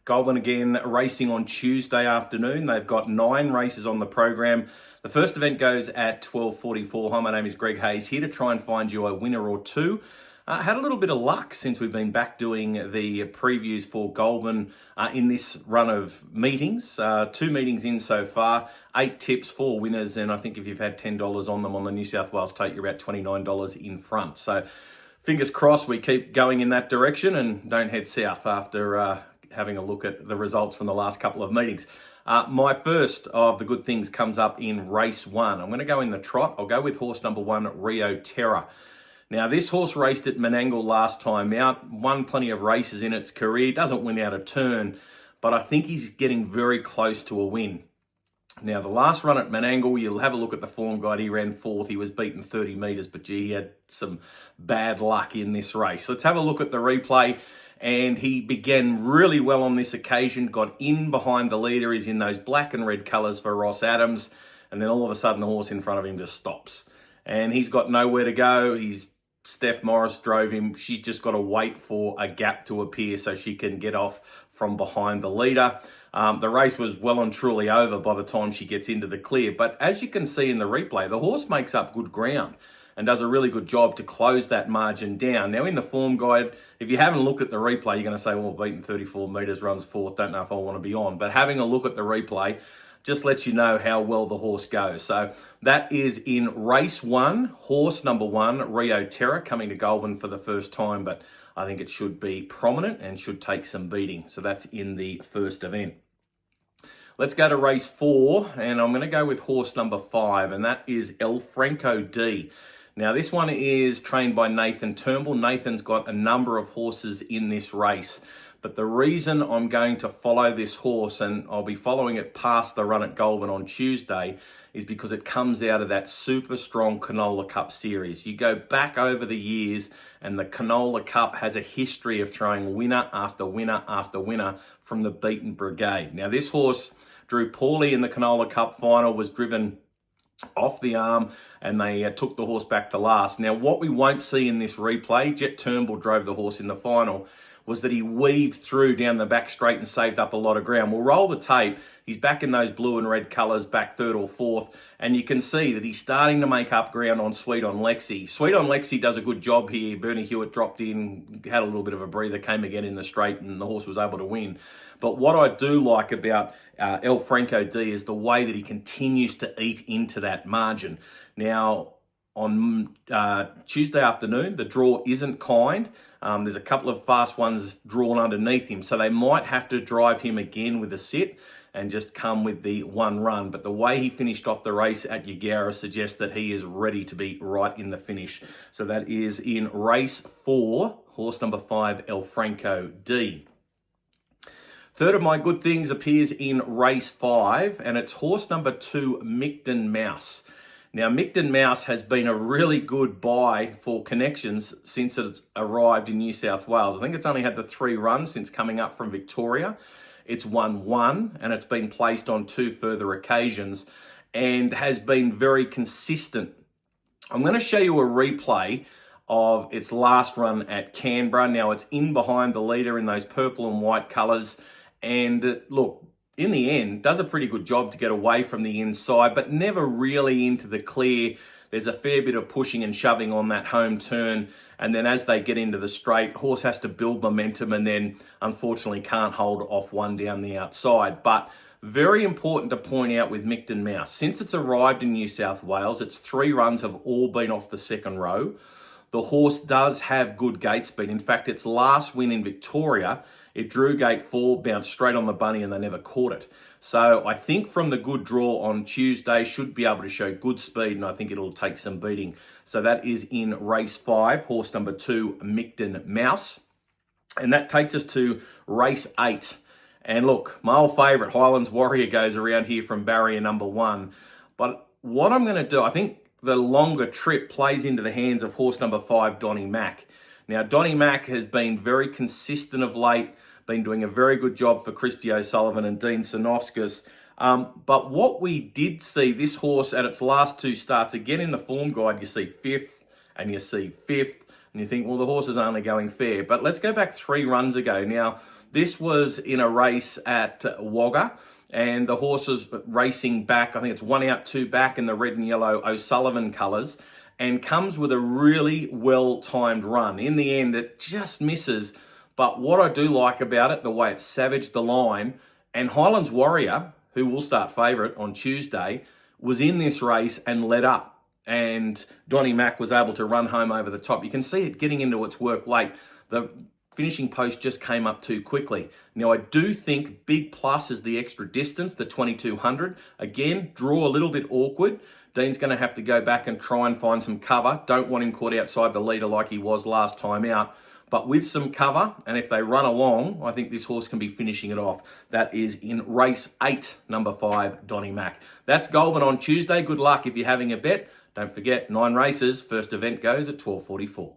Goulburn again racing on Tuesday afternoon. They've got 9 races on the program. The first event goes at 12:44. Hi, my name is Greg Hayes, here to try and find you a winner or two. Had a little bit of luck since we've been back doing the previews for Goulburn in this run of meetings. 2 meetings in so far, 8 tips, 4 winners, and I think if you've had $10 on them on the New South Wales Take, you're about $29 in front. So fingers crossed we keep going in that direction and don't head south after having a look at the results from the last couple of meetings. My first of the good things comes up in race 1. I'm going to go in the trot. I'll go with horse number 1, Rio Terra. Now, this horse raced at Menangle last time out, won plenty of races in its career, doesn't win out of turn, but I think he's getting very close to a win. Now, the last run at Menangle, you'll have a look at the form guide, he ran 4th, he was beaten 30 metres, but gee, he had some bad luck in this race. Let's have a look at the replay, and he began really well on this occasion, got in behind the leader, he's in those black and red colours for Ross Adams, and then all of a sudden the horse in front of him just stops. And he's got nowhere to go, Steph Morris drove him. She's just got to wait for a gap to appear so she can get off from behind the leader. The race was well and truly over by the time she gets into the clear. But as you can see in the replay, the horse makes up good ground and does a really good job to close that margin down. Now, in the form guide, if you haven't looked at the replay, you're going to say, well, beaten 34 metres, runs 4th, don't know if I want to be on. But having a look at the replay just lets you know how well the horse goes. So that is in race 1, horse number 1, Rio Terra, coming to Goulburn for the first time, but I think it should be prominent and should take some beating. So that's in the first event. Let's go to race 4, and I'm going to go with horse number 5, and that is El Franco D. Now, this one is trained by Nathan Turnbull. Nathan's got a number of horses in this race. But the reason I'm going to follow this horse, and I'll be following it past the run at Goulburn on Tuesday, is because it comes out of that super strong Canola Cup series. You go back over the years, and the Canola Cup has a history of throwing winner after winner after winner from the beaten brigade. Now, this horse drew poorly in the Canola Cup final, was driven off the arm, and they took the horse back to last. Now, what we won't see in this replay, Jet Turnbull drove the horse in the final, was that he weaved through down the back straight and saved up a lot of ground. We'll roll the tape. He's back in those blue and red colours, back 3rd or 4th, and you can see that he's starting to make up ground on Sweet on Lexi. Sweet on Lexi does a good job here. Bernie Hewitt dropped in, had a little bit of a breather, came again in the straight, and the horse was able to win. But what I do like about El Franco D is the way that he continues to eat into that margin. Now, on Tuesday afternoon, the draw isn't kind. There's a couple of fast ones drawn underneath him, so they might have to drive him again with a sit and just come with the 1 run. But the way he finished off the race at Yagara suggests that he is ready to be right in the finish. So that is in race 4, horse number 5, El Franco D. Third of my good things appears in race 5, and it's horse number 2, Micton Mouse. Now, Micton Mouse has been a really good buy for connections since it's arrived in New South Wales. I think it's only had the 3 runs since coming up from Victoria. It's won 1, and it's been placed on 2 further occasions and has been very consistent. I'm going to show you a replay of its last run at Canberra. Now, it's in behind the leader in those purple and white colours. And look, in the end, does a pretty good job to get away from the inside, but never really into the clear. There's a fair bit of pushing and shoving on that home turn. And then as they get into the straight, horse has to build momentum and then unfortunately can't hold off one down the outside. But very important to point out with Micton Mouse, since it's arrived in New South Wales, its 3 runs have all been off the second row. The horse does have good gate speed. In fact, its last win in Victoria, it drew gate 4, bounced straight on the bunny, and they never caught it. So I think from the good draw on Tuesday, should be able to show good speed, and I think it'll take some beating. So that is in race 5, horse number 2, Micton Mouse. And that takes us to race 8. And look, my old favourite, Highlands Warrior, goes around here from barrier number 1. But what I'm going to do, I think the longer trip plays into the hands of horse number 5, Donny Mack. Now, Donny Mack has been very consistent of late, been doing a very good job for Christy O'Sullivan and Dean Sinofskas. But what we did see, this horse at its last 2 starts, again in the form guide, you see 5th and you see 5th, and you think, well, the horse is only going fair. But let's go back 3 runs ago. Now, This was in a race at Wagga, and the horse is racing back. I think it's 1 out, 2 back in the red and yellow O'Sullivan colours, and comes with a really well-timed run. In the end, it just misses. But what I do like about it, the way it savaged the line, and Highlands Warrior, who will start favourite on Tuesday, was in this race and led up. And Donnie Mack was able to run home over the top. You can see it getting into its work late. The finishing post just came up too quickly. Now, I do think big plus is the extra distance, the 2200. Again, draw a little bit awkward. Dean's going to have to go back and try and find some cover. Don't want him caught outside the leader like he was last time out. But with some cover, and if they run along, I think this horse can be finishing it off. That is in race 8, number 5, Donnie Mack. That's Goulburn on Tuesday. Good luck if you're having a bet. Don't forget, 9 races. First event goes at 12:44.